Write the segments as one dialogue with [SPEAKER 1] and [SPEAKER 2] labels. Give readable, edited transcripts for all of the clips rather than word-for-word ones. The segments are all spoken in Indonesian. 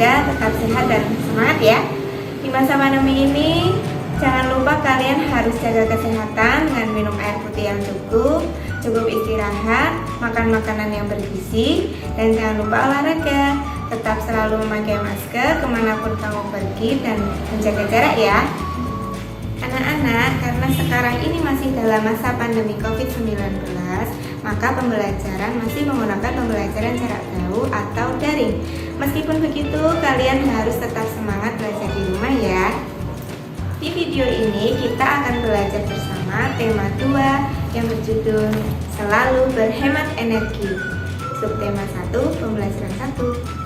[SPEAKER 1] olahraga, tetap sehat dan semangat ya. Di masa pandemi ini, jangan lupa kalian harus jaga kesehatan dengan minum air putih yang cukup istirahat, makan makanan yang bergizi, dan jangan lupa olahraga. Tetap selalu memakai masker kemanapun kamu pergi dan menjaga jarak ya. Anak-anak, karena sekarang ini masih dalam masa pandemi COVID-19, maka pembelajaran masih menggunakan pembelajaran jarak jauh atau daring. Meskipun begitu, kalian harus tetap semangat belajar di rumah ya. Di video ini kita akan belajar bersama tema 2 yang berjudul Selalu Berhemat Energi. Subtema 1, pembelajaran 1.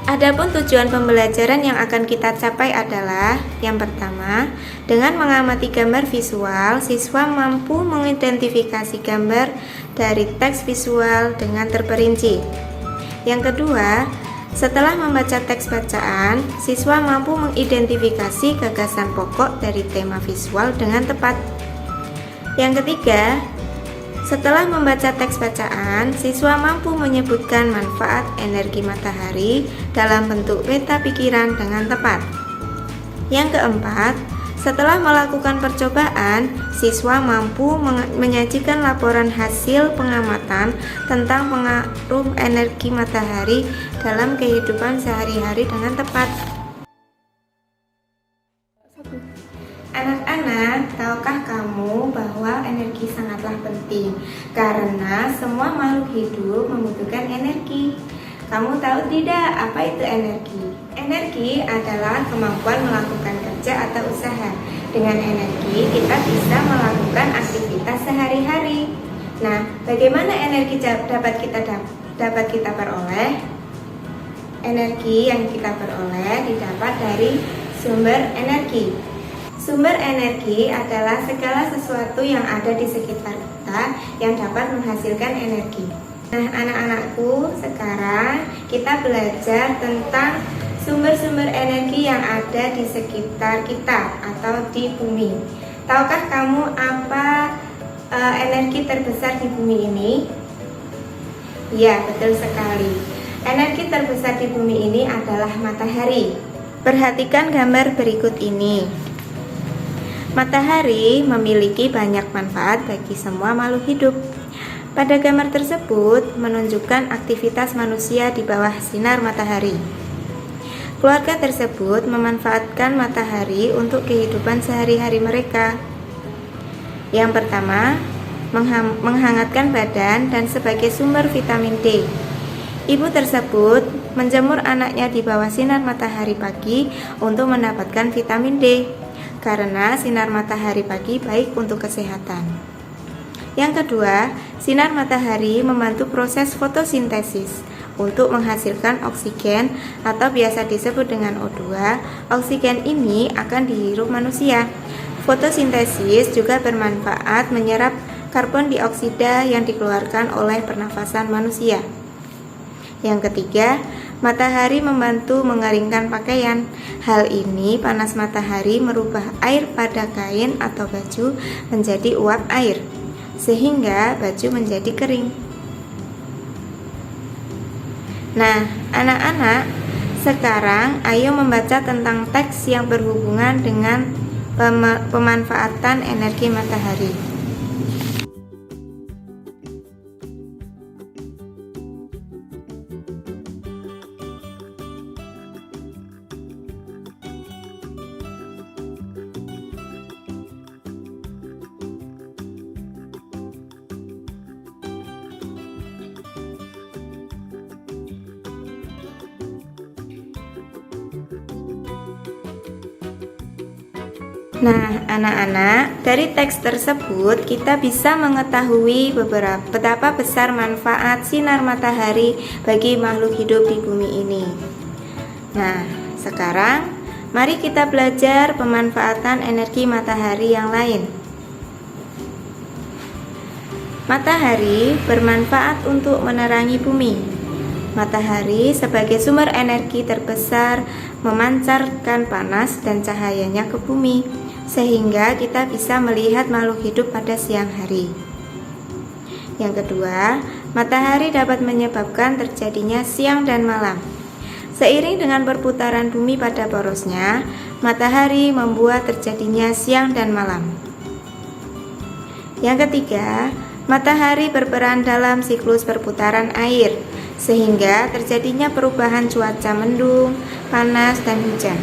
[SPEAKER 1] Adapun tujuan pembelajaran yang akan kita capai adalah: yang pertama, dengan mengamati gambar visual, siswa mampu mengidentifikasi gambar dari teks visual dengan terperinci. Yang kedua, setelah membaca teks bacaan, siswa mampu mengidentifikasi gagasan pokok dari tema visual dengan tepat. Yang ketiga, setelah membaca teks bacaan, siswa mampu menyebutkan manfaat energi matahari dalam bentuk peta pikiran dengan tepat. Yang keempat, setelah melakukan percobaan, siswa mampu menyajikan laporan hasil pengamatan tentang pengaruh energi matahari dalam kehidupan sehari-hari dengan tepat. Anak-anak, tahukah kamu bahwa energi sangatlah penting? Karena semua makhluk hidup membutuhkan energi. Kamu tahu tidak apa itu energi? Energi adalah kemampuan melakukan kerja atau usaha. Dengan energi, kita bisa melakukan aktivitas sehari-hari. Nah, bagaimana energi dapat kita peroleh? Energi yang kita peroleh didapat dari sumber energi. Sumber energi adalah segala sesuatu yang ada di sekitar kita yang dapat menghasilkan energi. Nah, anak-anakku, sekarang kita belajar tentang sumber-sumber energi yang ada di sekitar kita atau di bumi. Tahukah kamu apa energi terbesar di bumi ini? Ya, betul sekali. Energi terbesar di bumi ini adalah matahari. Perhatikan gambar berikut ini. Matahari memiliki banyak manfaat bagi semua makhluk hidup. Pada gambar tersebut menunjukkan aktivitas manusia di bawah sinar matahari. Keluarga tersebut memanfaatkan matahari untuk kehidupan sehari-hari mereka. Yang pertama, menghangatkan badan dan sebagai sumber vitamin D. Ibu tersebut menjemur anaknya di bawah sinar matahari pagi untuk mendapatkan vitamin D. Karena sinar matahari pagi baik untuk kesehatan. Yang kedua, sinar matahari membantu proses fotosintesis untuk menghasilkan oksigen atau biasa disebut dengan O2. Oksigen ini akan dihirup manusia. Fotosintesis juga bermanfaat menyerap karbon dioksida yang dikeluarkan oleh pernafasan manusia. Yang ketiga, matahari membantu mengeringkan pakaian. Hal ini panas matahari merubah air pada kain atau baju menjadi uap air, sehingga baju menjadi kering. Nah, anak-anak, sekarang ayo membaca tentang teks yang berhubungan dengan pemanfaatan energi matahari. Nah, anak-anak, dari teks tersebut kita bisa mengetahui betapa besar manfaat sinar matahari bagi makhluk hidup di bumi ini. Nah, sekarang mari kita belajar pemanfaatan energi matahari yang lain. Matahari bermanfaat untuk menerangi bumi. Matahari sebagai sumber energi terbesar memancarkan panas dan cahayanya ke bumi, sehingga kita bisa melihat makhluk hidup pada siang hari. Yang kedua, matahari dapat menyebabkan terjadinya siang dan malam. Seiring dengan perputaran bumi pada porosnya, matahari membuat terjadinya siang dan malam. Yang ketiga, matahari berperan dalam siklus perputaran air, sehingga terjadinya perubahan cuaca mendung, panas, dan hujan.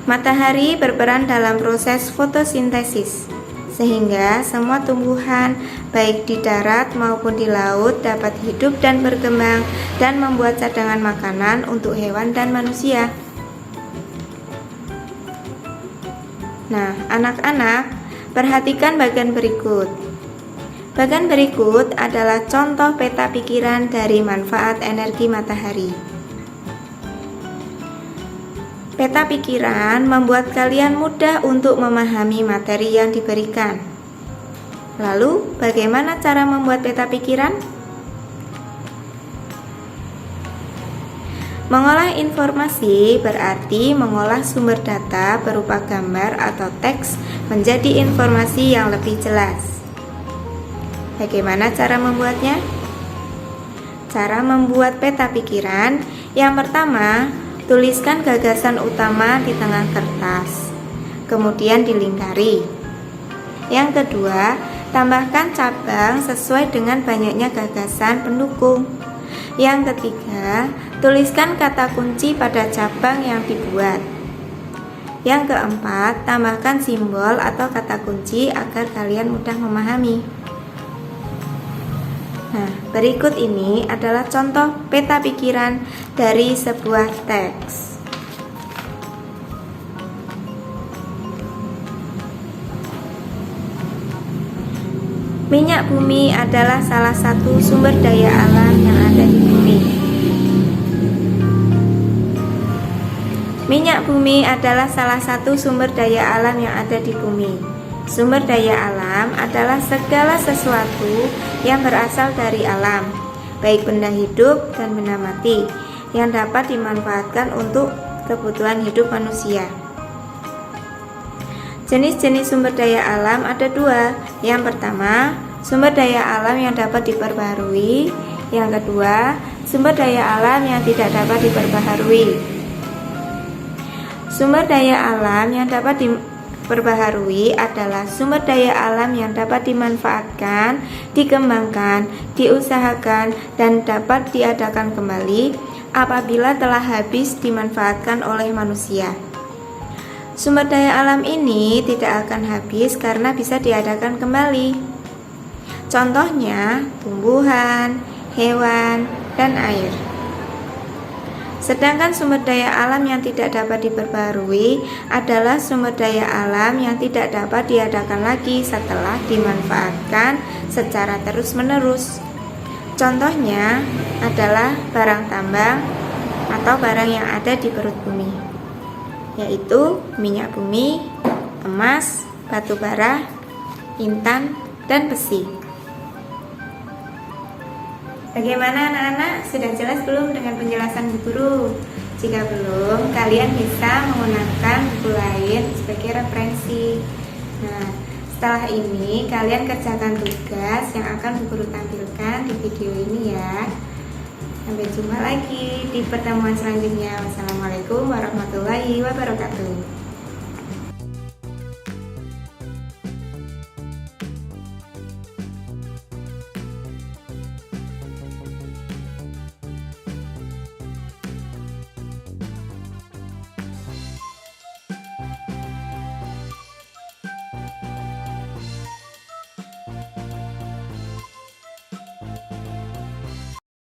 [SPEAKER 1] Matahari berperan dalam proses fotosintesis, sehingga semua tumbuhan baik di darat maupun di laut dapat hidup dan berkembang dan membuat cadangan makanan untuk hewan dan manusia. Nah, anak-anak, perhatikan bagian berikut. Bagian berikut adalah contoh peta pikiran dari manfaat energi matahari. Peta pikiran membuat kalian mudah untuk memahami materi yang diberikan. Lalu, bagaimana cara membuat peta pikiran? Mengolah informasi berarti mengolah sumber data berupa gambar atau teks menjadi informasi yang lebih jelas. Bagaimana cara membuatnya? Cara membuat peta pikiran, yang pertama, tuliskan gagasan utama di tengah kertas, kemudian dilingkari. Yang kedua, tambahkan cabang sesuai dengan banyaknya gagasan pendukung. Yang ketiga, tuliskan kata kunci pada cabang yang dibuat. Yang keempat, tambahkan simbol atau kata kunci agar kalian mudah memahami. Nah, berikut ini adalah contoh peta pikiran dari sebuah teks. Minyak bumi adalah salah satu sumber daya alam yang ada di bumi. Minyak bumi adalah salah satu sumber daya alam yang ada di bumi. Sumber daya alam adalah segala sesuatu yang berasal dari alam, baik benda hidup dan benda mati, yang dapat dimanfaatkan untuk kebutuhan hidup manusia. Jenis-jenis sumber daya alam ada dua. Yang pertama, sumber daya alam yang dapat diperbaharui. Yang kedua, sumber daya alam yang tidak dapat diperbaharui. Sumber daya alam yang dapat diperbaharui adalah sumber daya alam yang dapat dimanfaatkan, dikembangkan, diusahakan, dan dapat diadakan kembali apabila telah habis dimanfaatkan oleh manusia. Sumber daya alam ini tidak akan habis karena bisa diadakan kembali. Contohnya, tumbuhan, hewan, dan air. Sedangkan sumber daya alam yang tidak dapat diperbarui adalah sumber daya alam yang tidak dapat diadakan lagi setelah dimanfaatkan secara terus-menerus. Contohnya adalah barang tambang atau barang yang ada di perut bumi, yaitu minyak bumi, emas, batu bara, intan, dan besi. Bagaimana anak-anak? Sudah jelas belum dengan penjelasan Bu Guru? Jika belum, kalian bisa menggunakan buku lain sebagai referensi. Nah, setelah ini kalian kerjakan tugas yang akan Bu Guru tampilkan di video ini ya. Sampai jumpa lagi di pertemuan selanjutnya. Wassalamualaikum warahmatullahi wabarakatuh.